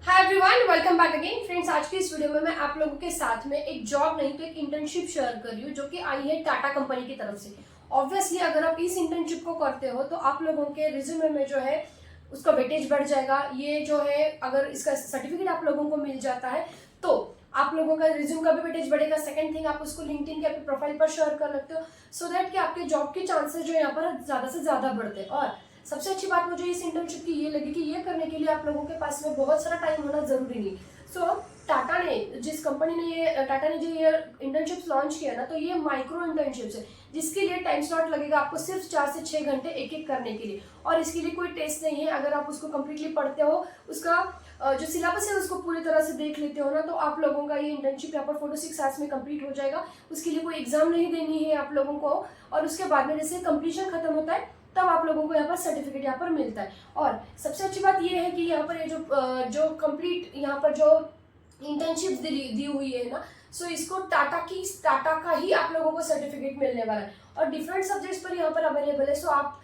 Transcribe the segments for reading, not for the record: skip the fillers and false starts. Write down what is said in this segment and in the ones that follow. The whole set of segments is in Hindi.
Hi everyone, welcome back again friends. आज की इस वीडियो में मैं आप लोगों के साथ में एक जॉब नहीं तो एक इंटर्नशिप शेयर कर रही हूँ जो कि आई है टाटा कंपनी की तरफ से। ऑब्वियसली अगर आप इस इंटर्नशिप को करते हो तो आप लोगों के रिज्यूमे में जो है उसका वेटेज बढ़ जाएगा। ये जो है अगर इसका सर्टिफिकेट आप लोगों को मिल जाता है तो आप लोगों का रिज्यूम का भी वेटेज बढ़ेगा। सेकंड थिंग, आप उसको लिंक्डइन के अपने प्रोफाइल पर शेयर कर सकते हो सो दैट कि आपके जॉब के चांसेस जो यहाँ पर ज्यादा से ज्यादा बढ़ते हैं। और सबसे अच्छी बात मुझे इस इंटर्नशिप की ये लगी कि ये करने के लिए आप लोगों के पास में बहुत सारा टाइम होना जरूरी नहीं। सो टाटा ने जिस कंपनी ने टाटा ने जो ये इंटर्नशिप्स लॉन्च किया ना, तो ये माइक्रो इंटर्नशिप्स है जिसके लिए टाइम स्लॉट लगेगा आपको सिर्फ 4 से 6 घंटे एक एक करने के लिए। और इसके लिए कोई टेस्ट नहीं है। अगर आप उसको कम्प्लीटली पढ़ते हो, उसका जो सिलेबस है उसको पूरी तरह से देख लेते हो ना, तो आप लोगों का ये इंटर्नशिप यहाँ पर 4 to 6 आवर्स में कंप्लीट हो जाएगा। उसके लिए कोई एग्जाम नहीं देनी है आप लोगों को। और उसके बाद में जैसे कंप्लीशन खत्म होता है तब आप लोगों को यहाँ पर सर्टिफिकेट यहाँ पर मिलता है। और सबसे अच्छी बात ये है कि यहाँ पर ये जो कंप्लीट यहाँ पर जो इंटर्नशिप दी हुई है ना, सो इसको टाटा का ही आप लोगों को सर्टिफिकेट मिलने वाला है। और डिफरेंट सब्जेक्ट्स पर यहाँ पर अवेलेबल है। सो आप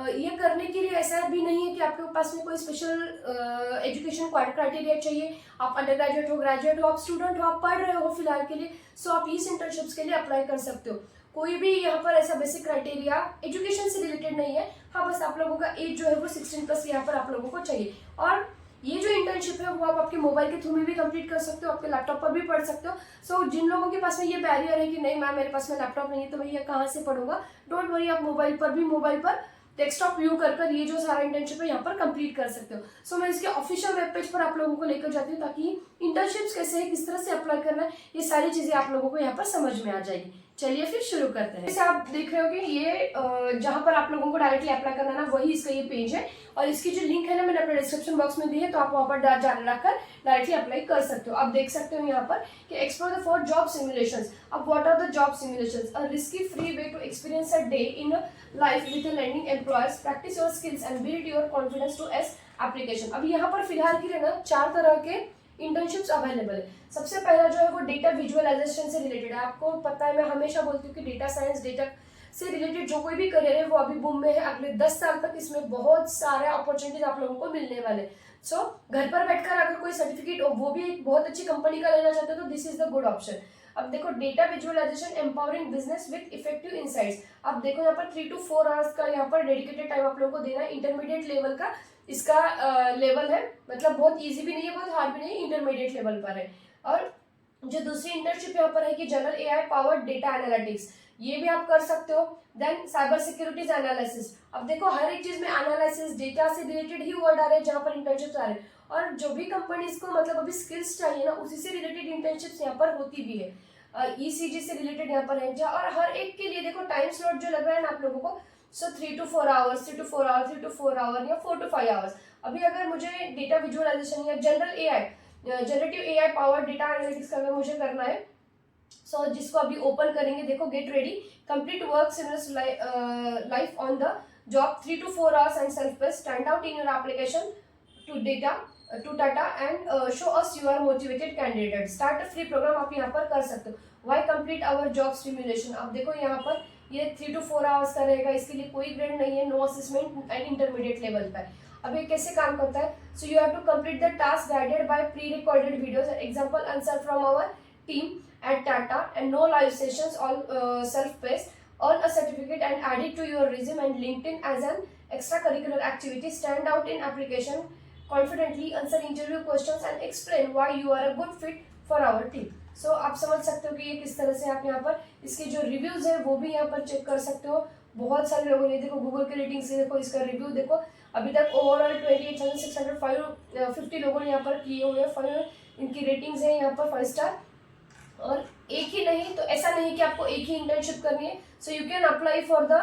ये करने के लिए ऐसा भी नहीं है कि आपके पास में कोई स्पेशल एजुकेशन क्राइटेरिया चाहिए। आप अंडर ग्रेजुएट हो, ग्रेजुएट हो, आप स्टूडेंट हो, आप पढ़ रहे हो फिलहाल के लिए, सो आप इस इंटर्नशिप्स के लिए अप्लाई कर सकते हो। कोई भी यहाँ पर ऐसा बेसिक क्राइटेरिया एजुकेशन से रिलेटेड नहीं है। हाँ, बस आप लोगों का एज जो है वो 16+ यहाँ पर आप लोगों को चाहिए। और ये जो इंटर्नशिप है वो आप आपके मोबाइल के थ्रू में भी कंप्लीट कर सकते हो, आपके लैपटॉप पर भी पढ़ सकते हो। सो जिन लोगों के पास में ये बैरियर है कि नहीं मैम मेरे पास में लैपटॉप नहीं है तो मैं ये कहाँ से पढ़ूंगा, डोंट वरी, आप मोबाइल पर डेस्कटॉप व्यू कर ये जो सारा इंटर्नशिप है यहाँ पर कंप्लीट कर सकते हो। सो मैं इसके ऑफिशियल वेब पेज पर आप लोगों को लेकर जाती हूँ ताकि इंटर्नशिप्स कैसे है, किस तरह से अप्लाई करना है, ये सारी चीजें आप लोगों को यहाँ पर समझ में आ जाएगी। चलिए फिर शुरू करते हैं। जैसे आप देख रहे हो कि ये जहां पर आप लोगों को डायरेक्टली अप्लाई करना है ना, वही इसका ये पेज है। और इसकी जो लिंक है ना मैंने अपने डिस्क्रिप्शन बॉक्स में दी है, तो आप वहां पर जाकर डायरेक्टली अप्लाई कर सकते हो। आप देख सकते हो यहाँ पर कि explore the for job simulations. अब what are the job simulations? A risky free way to experience a day in life with learning employers, practice your skills and build your confidence to ace application. अब यहाँ पर फिलहाल के लिए ना 4 तरह के इंटर्नशिप्स अवेलेबल है। सबसे पहला जो है वो डेटा विजुअलाइजेशन से रिलेटेड है। आपको पता है मैं हमेशा बोलती हूँ कि डेटा साइंस, डेटा से रिलेटेड जो कोई भी करियर है वो अभी बूम में है। अगले 10 साल तक इसमें बहुत सारे अपॉर्चुनिटीज आप लोगों को मिलने वाले। सो घर पर बैठकर अगर कोई सर्टिफिकेट वो भी एक बहुत अच्छी कंपनी का लेना चाहते हो तो this is the good option. अब देखो, data visualisation empowering business with effective insights. अब देखो यहाँ पर 3 to 4 आवर्स का यहाँ पर डेडिकेटेड टाइम आप लोगों को देना है। इंटरमीडिएट लेवल का इसका लेवल है, मतलब बहुत इजी भी नहीं है, बहुत हार्ड भी नहीं है, इंटरमीडिएट लेवल पर है। और जो दूसरी इंटर्नशिप यहाँ पर है कि general AI powered data analytics, ये भी आप कर सकते हो। Then cyber securities analysis. अब देखो हर एक चीज में एनालिसिस, डेटा से रिलेटेड ही वर्ड आ रहे हैं जहाँ पर इंटर्नशिप आ रहे हैं। और जो भी कंपनीज को मतलब अभी स्किल्स चाहिए ना, उसी से रिलेटेड इंटर्नशिप्स यहाँ पर होती भी है। ईसीजी से रिलेटेड यहाँ पर है और हर एक के लिए देखो टाइम स्लॉट जो लग रहा है ना आप लोगों को, so 3 to 4 hours, 3 to 4 hours, 3 to 4 hour या 4 to 5 आवर्स। अभी अगर मुझे डेटा विजुअलाइजेशन या general AI, generative AI power data analytics का अगर मुझे करना है, सो जिसको अभी ओपन करेंगे, देखो get ready, complete work similar life on the job 3 to 4 hours and self based, stand out in your application to data to Tata and show us you are motivated candidate, start a free program आप यहाँ पर कर सकते हो। Why complete our job stimulation. अब देखो यहाँ पर ये 3 to 4 आवर्स का रहेगा। इसके लिए कोई ग्रेड नहीं है, no assessment and intermediate level पर। अब ये कैसे काम करता है? So you have to complete the task guided by pre recorded videos, example answer from our team at Tata and no live sessions, all self-paced. Earn a certificate and add it to your resume and LinkedIn as an extracurricular activity. Stand out in application confidently, answer interview questions and explain why you are a good fit for our team. So आप समझ सकते हो कि ये किस तरह से आप यहाँ पर इसके जो रिव्यूज है वो भी यहाँ पर चेक कर सकते हो। बहुत सारे लोगों ने देखो गूगल के रेटिंग से देखो इसका रिव्यू देखो, अभी तक ओवरऑल 28,650 लोगों ने यहाँ पर किए हुए हैं। 5 इनकी रेटिंग्स है यहाँ पर 5 स्टार। और एक ही नहीं, तो ऐसा नहीं कि आपको एक ही इंटर्नशिप करनी है। So you can apply for the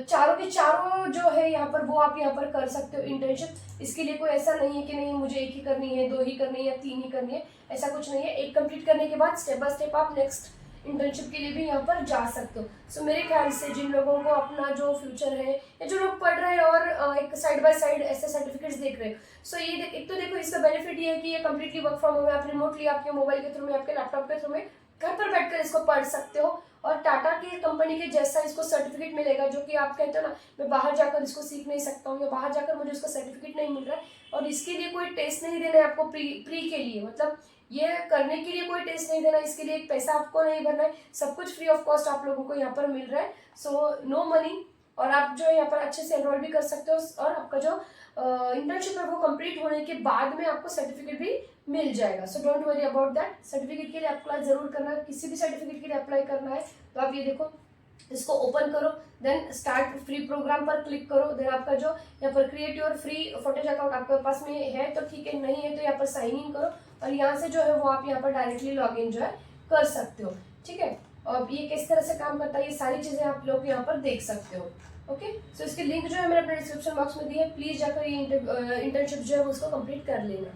चारों के चारों जो है यहाँ पर वो आप यहाँ पर कर सकते हो इंटर्नशिप। इसके लिए कोई ऐसा नहीं है कि नहीं मुझे एक ही करनी है, 2 ही करनी है या 3 ही करनी है, ऐसा कुछ नहीं है। एक कंप्लीट करने के बाद स्टेप बाय स्टेप आप नेक्स्ट इंटर्नशिप के लिए भी यहाँ पर जा सकते हो। सो मेरे ख्याल से जिन लोगों को अपना जो फ्यूचर है या जो लोग पढ़ रहे हैं और एक साइड बाय साइड ऐसे सर्टिफिकेट्स देख रहे हैं, सो ये एक तो देखो इसका बेनिफिट ये है कि ये कम्प्लीटली वर्क फ्रॉम होम है। आप रिमोटली आपके मोबाइल के थ्रू में, आपके लैपटॉप के थ्रू में घर पर बैठकर इसको पढ़ सकते हो। और टाटा की कंपनी के जैसा इसको सर्टिफिकेट मिलेगा, जो कि आप कहते हो ना मैं बाहर जाकर इसको सीख नहीं सकता हूँ या बाहर जाकर मुझे उसका सर्टिफिकेट नहीं मिल रहा है, और इसके लिए कोई टेस्ट नहीं देना है आपको प्री के लिए, मतलब ये करने के लिए कोई टेस्ट नहीं देना, इसके लिए एक पैसा आपको नहीं भरना है, सब कुछ फ्री ऑफ कॉस्ट आप लोगों को यहाँ पर मिल रहा है। सो नो मनी, और आप जो है यहाँ पर अच्छे से एनरोल भी कर सकते हो, और आपका जो इंटर्नशिप है वो कंप्लीट होने के बाद में आपको सर्टिफिकेट भी मिल जाएगा। So don't worry about that. Certificate के लिए अप्लाई जरूर करना है, किसी भी सर्टिफिकेट के लिए अप्लाई करना है तो आप ये देखो इसको ओपन करो, देन स्टार्ट फ्री प्रोग्राम पर क्लिक करो, देन आपका जो यहाँ पर create your free footage account आपके पास में है तो ठीक है, नहीं है तो यहाँ पर साइन इन करो, और यहाँ से जो है वो आप यहाँ पर डायरेक्टली लॉग इन जो है कर सकते हो। ठीक है, और ये किस तरह से काम करता है ये सारी चीजें आप लोग यहाँ पर देख सकते हो। ओके, सो इसकी लिंक जो है मैंने अपने डिस्क्रिप्शन बॉक्स में दी है, प्लीज जाकर ये इंटर्नशिप जो है वो उसको कंप्लीट कर लेना।